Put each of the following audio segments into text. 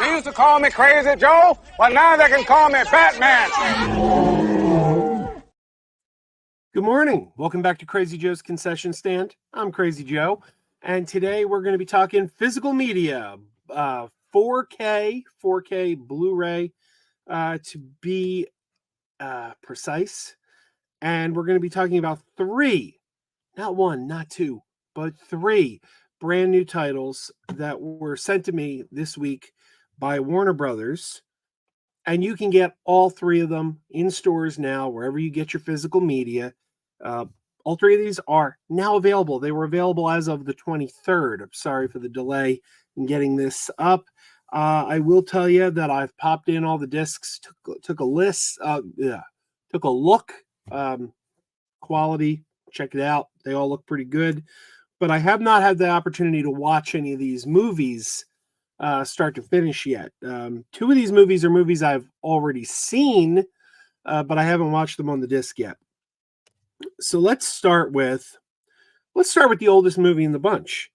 They used to call me Crazy Joe, but now they can call me Batman. Good morning. Welcome back to Crazy Joe's Concession Stand. I'm Crazy Joe, and today we're going to be talking physical media, 4K Blu-ray, to be precise. And we're going to be talking about three, not one, not two, but three brand new titles that were sent to me this week by Warner Brothers. And you can get all three of them in stores now, wherever you get your physical media. All three of these are now available. They were available as of the 23rd. I'm sorry for the delay in getting this up. I will tell you that I've popped in all the discs, took a list, took a look, quality, check it out. They all look pretty good, but I have not had the opportunity to watch any of these movies start to finish yet. Two of these movies are movies I've already seen, but I haven't watched them on the disc yet. So let's start with the oldest movie in the bunch.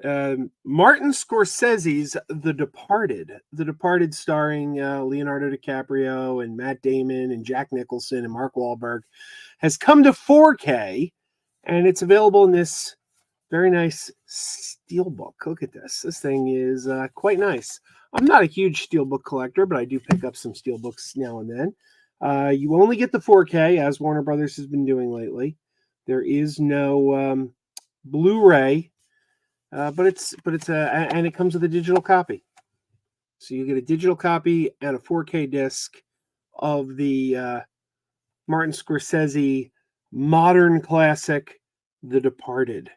Martin Scorsese's The Departed. The Departed, starring Leonardo DiCaprio and Matt Damon and Jack Nicholson and Mark Wahlberg, has come to 4K, and it's available in this very nice steelbook. Look at this. This thing is quite nice. I'm not a huge steelbook collector, but I do pick up some steelbooks now and then. You only get the 4K, as Warner Brothers has been doing lately. There is no Blu-ray, but it comes with a digital copy. So you get a digital copy and a 4K disc of the Martin Scorsese modern classic, The Departed.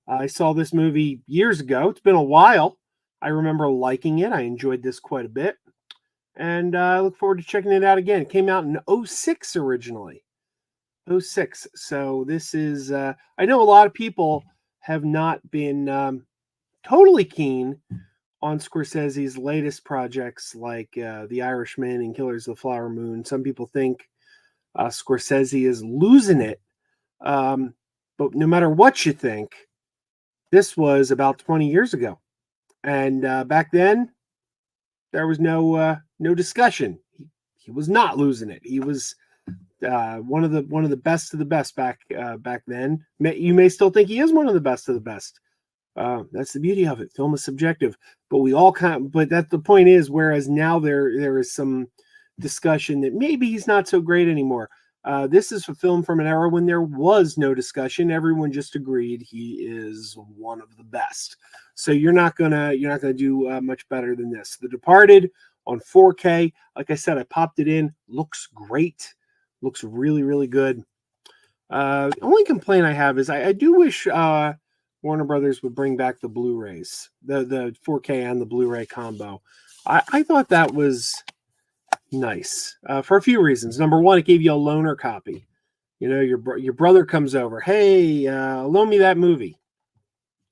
I saw this movie years ago. It's been a while. I remember liking it. I enjoyed this quite a bit. And I look forward to checking it out again. It came out in 2006 originally. 2006. So this is, I know a lot of people have not been totally keen on Scorsese's latest projects like The Irishman and Killers of the Flower Moon. Some people think Scorsese is losing it. But no matter what you think, this was about 20 years ago. And back then, there was no discussion. He was not losing it. He was one of the best of the best back then. You may still think he is one of the best of the best. That's the beauty of it. Film is subjective, but we all but that the point is, whereas now there is some discussion that maybe he's not so great anymore. This is a film from an era when there was no discussion. Everyone just agreed he is one of the best. So you're not gonna do much better than this. The Departed on 4K. Like I said, I popped it in. Looks great. Looks really, really good. The only complaint I have is I do wish Warner Brothers would bring back the Blu-rays, the 4K and the Blu-ray combo. I thought that was nice for a few reasons. Number one, it gave you a loaner copy. You know, your brother comes over, hey, loan me that movie.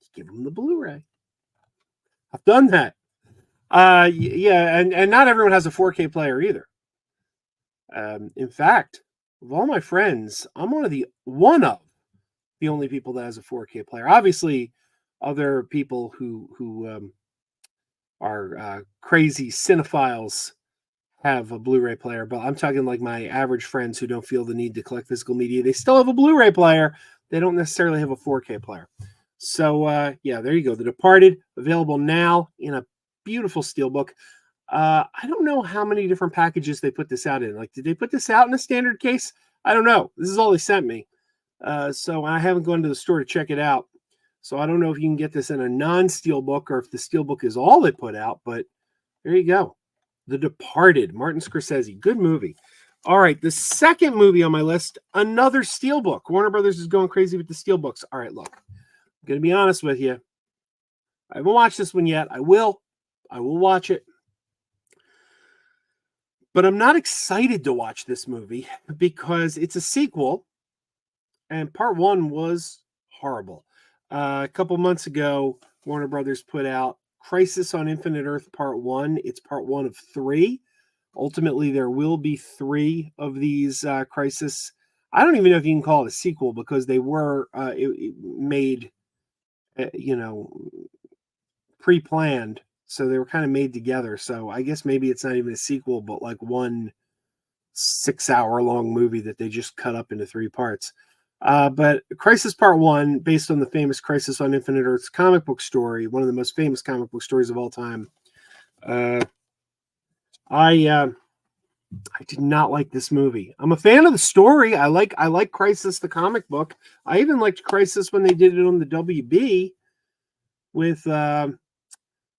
Just give him the Blu-ray. I've done that. Yeah, and not everyone has a 4K player either. In fact, of all my friends, I'm one of the only people that has a 4K player. Obviously, other people who are crazy cinephiles have a Blu-ray player, but I'm talking like my average friends who don't feel the need to collect physical media. They still have a Blu-ray player. They don't necessarily have a 4K player. So yeah, there you go. The Departed, available now in a beautiful steelbook. I don't know how many different packages they put this out in. Like, did they put this out in a standard case? I don't know. This is all they sent me. So I haven't gone to the store to check it out. So I don't know if you can get this in a non-steelbook or if the steelbook is all they put out, but there you go. The Departed, Martin Scorsese. Good movie. All right, the second movie on my list, another steelbook. Warner Brothers is going crazy with the steelbooks. All right, look, I'm going to be honest with you. I haven't watched this one yet. I will watch it. But I'm not excited to watch this movie because it's a sequel, and part one was horrible. A couple months ago, Warner Brothers put out Crisis on Infinite Earth Part 1. It's part 1 of 3. Ultimately, there will be 3 of these Crisis. I don't even know if you can call it a sequel because they were made, pre-planned So they were kind of made together. So I guess maybe it's not even a sequel, but like one 6-hour-long movie that they just cut up into 3 parts. But Crisis Part 1, based on the famous Crisis on Infinite Earths comic book story, one of the most famous comic book stories of all time. I did not like this movie. I'm a fan of the story. I like Crisis the comic book. I even liked Crisis when they did it on the WB with the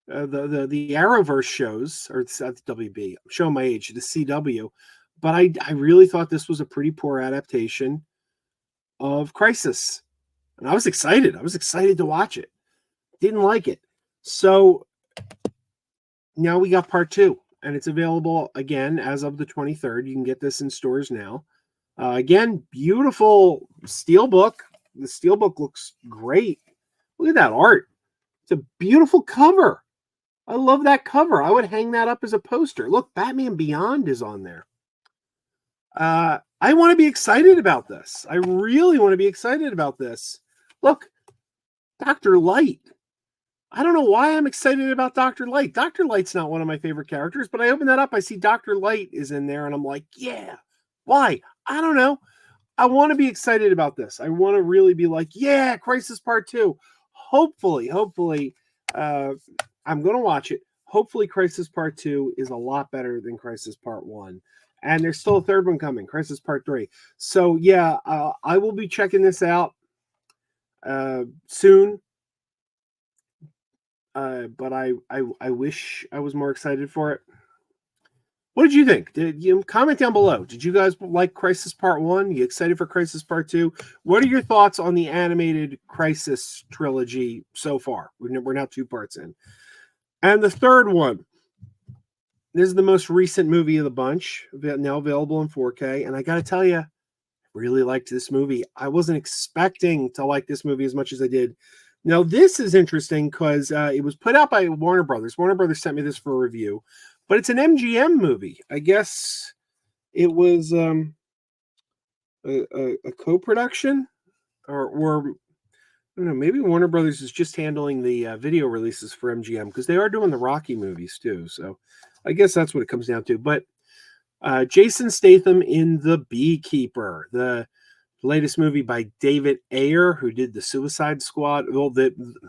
Arrowverse shows, or it's at the WB. I'm showing my age, the CW. But I really thought this was a pretty poor adaptation of Crisis. And I was excited. I was excited to watch it. Didn't like it. So now we got part 2. And it's available again as of the 23rd. You can get this in stores now. Again, beautiful steelbook. The steelbook looks great. Look at that art. It's a beautiful cover. I love that cover. I would hang that up as a poster. Look, Batman Beyond is on there. I want to be excited about this. I really want to be excited about this. Look, Dr. Light. I don't know why I'm excited about Dr. Light. Dr. Light's not one of my favorite characters, but I open that up, I see Dr. Light is in there, and I'm like, yeah. Why? I don't know. I want to be excited about this. I want to really be like, yeah, Crisis Part 2. Hopefully, I'm going to watch it. Hopefully, Crisis Part 2 is a lot better than Crisis Part 1. And there's still a third one coming, Crisis Part 3. So, yeah, I will be checking this out soon. But I wish I was more excited for it. What did you think? Did you comment down below? Did you guys like Crisis Part 1? You excited for Crisis Part 2? What are your thoughts on the animated Crisis trilogy so far? We're now 2 parts in. And the third one. This is the most recent movie of the bunch, now available in 4K. And I got to tell you, I really liked this movie. I wasn't expecting to like this movie as much as I did. Now, this is interesting because it was put out by Warner Brothers. Warner Brothers sent me this for a review, but it's an MGM movie. I guess it was a co-production, or I don't know, maybe Warner Brothers is just handling the video releases for MGM because they are doing the Rocky movies too. So I guess that's what it comes down to. But Jason Statham in The Beekeeper, the latest movie by David Ayer, who did the Suicide Squad. Well,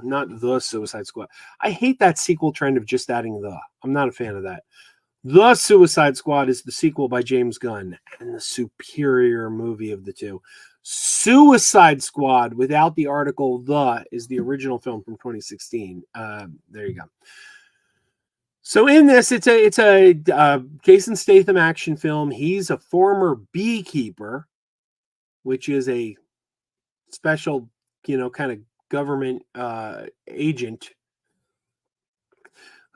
not the Suicide Squad. I hate that sequel trend of just adding the. I'm not a fan of that. The Suicide Squad is the sequel by James Gunn and the superior movie of the two. Suicide Squad, without the article "the," is the original film from 2016. There you go. So in this, it's a Jason Statham action film. He's a former beekeeper, which is a special, kind of government agent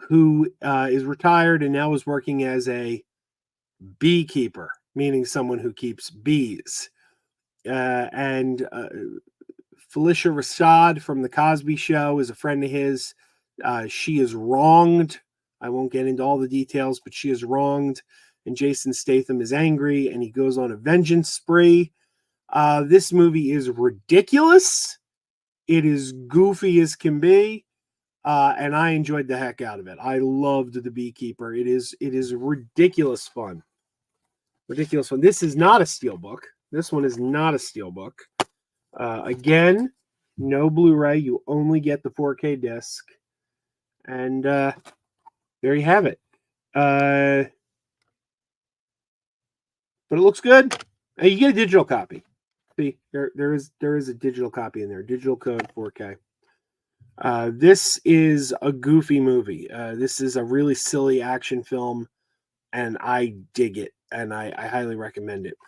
who is retired and now is working as a beekeeper, meaning someone who keeps bees. And Felicia Rashad from The Cosby Show is a friend of his. She is wronged. I won't get into all the details, but she is wronged. And Jason Statham is angry, and he goes on a vengeance spree. This movie is ridiculous. It is goofy as can be. And I enjoyed the heck out of it. I loved The Beekeeper. It is ridiculous fun. Ridiculous fun. This is not a steelbook. This one is not a steelbook. Again, no Blu-ray. You only get the 4K disc. And there you have it. But it looks good. You get a digital copy. See, there is a digital copy in there. Digital code 4K. This is a goofy movie. This is a really silly action film, and I dig it, and I highly recommend it.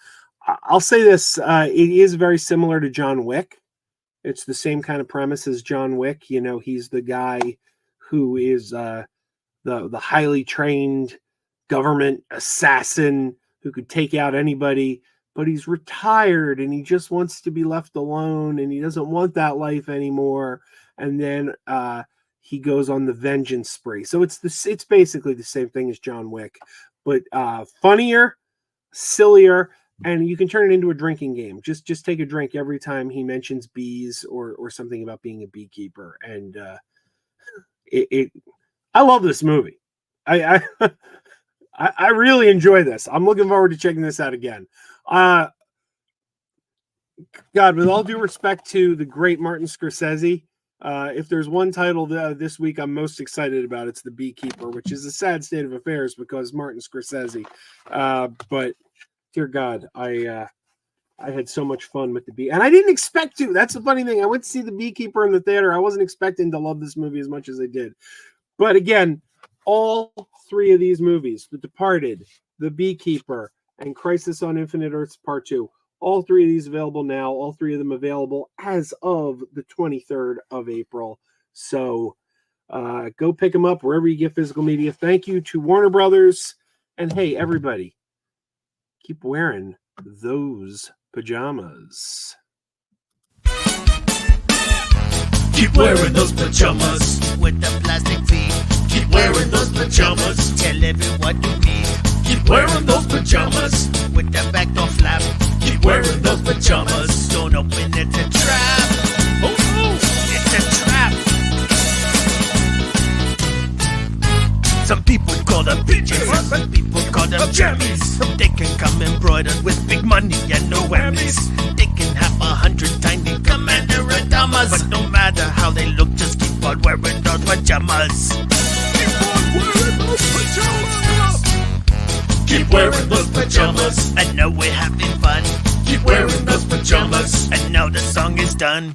I'll say this. It is very similar to John Wick. It's the same kind of premise as John Wick. He's the guy who is the highly trained government assassin who could take out anybody, but he's retired and he just wants to be left alone and he doesn't want that life anymore. And then he goes on the vengeance spree. So it's basically the same thing as John Wick, but funnier, sillier, and you can turn it into a drinking game. Just take a drink every time he mentions bees or something about being a beekeeper. And I love this movie. I I really enjoy this. I'm looking forward to checking this out again. God, with all due respect to the great Martin Scorsese, if there's one title this week I'm most excited about, it's The Beekeeper, which is a sad state of affairs because Martin Scorsese. But dear God, I had so much fun with the Bee, and I didn't expect to. That's the funny thing. I went to see The Beekeeper in the theater. I wasn't expecting to love this movie as much as I did. But again, all three of these movies, The Departed, The Beekeeper, and Crisis on Infinite Earths Part 2, all three of these available now, all three of them available as of the 23rd of April. So go pick them up wherever you get physical media. Thank you to Warner Brothers. And hey, everybody, keep wearing those pajamas. Keep wearing those pajamas with the plastic feet. Keep wearing those pajamas. Tell everyone you meet. Keep wearing those pajamas with the back door flap. Keep wearing those pajamas. Don't open it, it's a trap. Oh no, it's a trap. Some people call them PJs, some people call them jammies. They can come embroidered with big money and no whammies. They can have 100 tiny commander pajamas, but no matter how they look, just keep on wearing those pajamas. Keep on wearing those pajamas. Keep wearing those pajamas. I know we're having fun. Keep wearing those pajamas. And now the song is done.